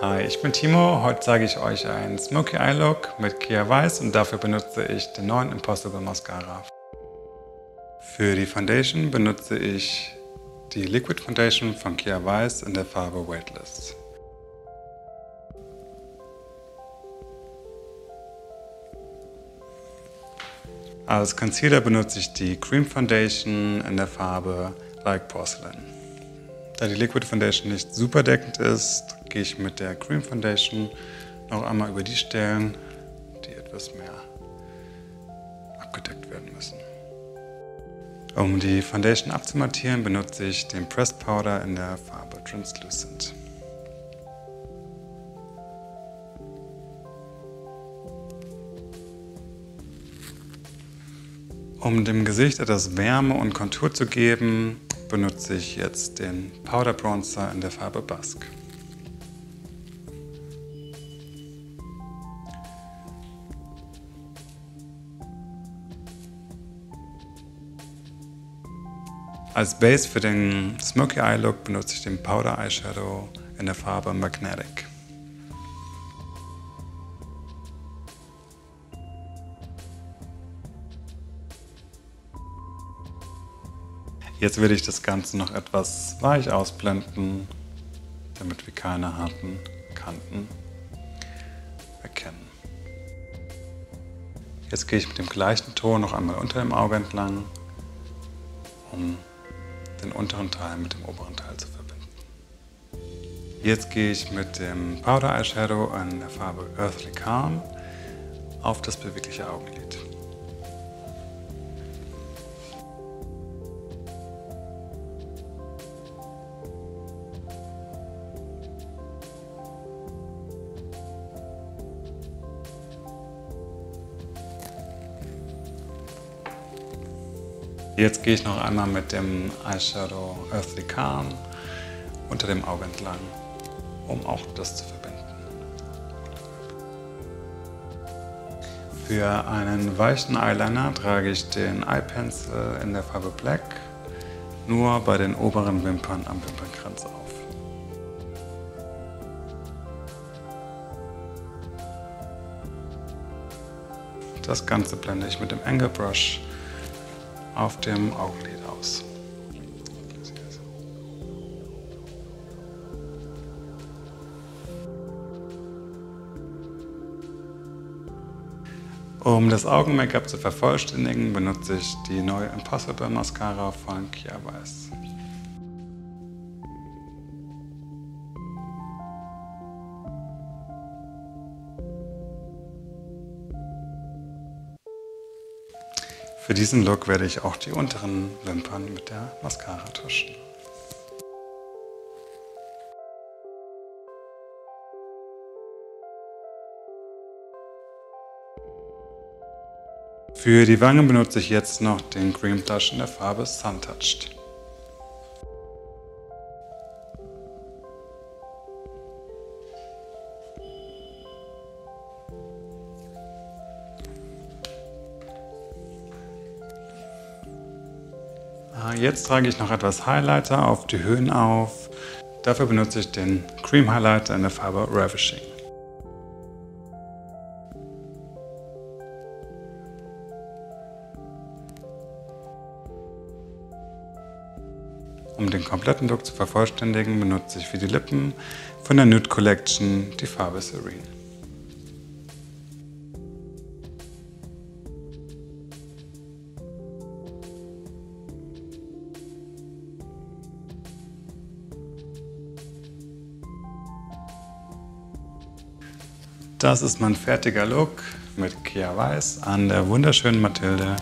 Hi, ich bin Timo. Heute zeige ich euch einen Smoky Eye Look mit Kia Weiß und dafür benutze ich den neuen Impossible Mascara. Für die Foundation benutze ich die Liquid Foundation von Kia Weiß in der Farbe Weightless. Als Concealer benutze ich die Cream Foundation in der Farbe Like Porcelain. Da die Liquid Foundation nicht super deckend ist, gehe ich mit der Cream Foundation noch einmal über die Stellen, die etwas mehr abgedeckt werden müssen. Um die Foundation abzumattieren, benutze ich den Pressed Powder in der Farbe Translucent. Um dem Gesicht etwas Wärme und Kontur zu geben, benutze ich jetzt den Powder Bronzer in der Farbe Basque. Als Base für den Smoky Eye Look benutze ich den Powder Eyeshadow in der Farbe Magnetic. Jetzt werde ich das Ganze noch etwas weich ausblenden, damit wir keine harten Kanten erkennen. Jetzt gehe ich mit dem gleichen Ton noch einmal unter dem Auge entlang, um den unteren Teil mit dem oberen Teil zu verbinden. Jetzt gehe ich mit dem Powder Eyeshadow in der Farbe Earthly Calm auf das bewegliche Augenlid. Jetzt gehe ich noch einmal mit dem Eyeshadow Earthly Calm unter dem Auge entlang, um auch das zu verbinden. Für einen weichen Eyeliner trage ich den Eye Pencil in der Farbe Black nur bei den oberen Wimpern am Wimpernkranz auf. Das Ganze blende ich mit dem Angle Brush auf dem Augenlid aus. Um das Augen-Make-up zu vervollständigen, benutze ich die neue Impossible Mascara von Kia Weiß. Für diesen Look werde ich auch die unteren Wimpern mit der Mascara tuschen. Für die Wangen benutze ich jetzt noch den Cream Blush in der Farbe Sun Touched. Jetzt trage ich noch etwas Highlighter auf die Höhen auf. Dafür benutze ich den Cream Highlighter in der Farbe Ravishing. Um den kompletten Look zu vervollständigen, benutze ich für die Lippen von der Nude Collection die Farbe Serene. Das ist mein fertiger Look mit Kia Weiß an der wunderschönen Mathilde.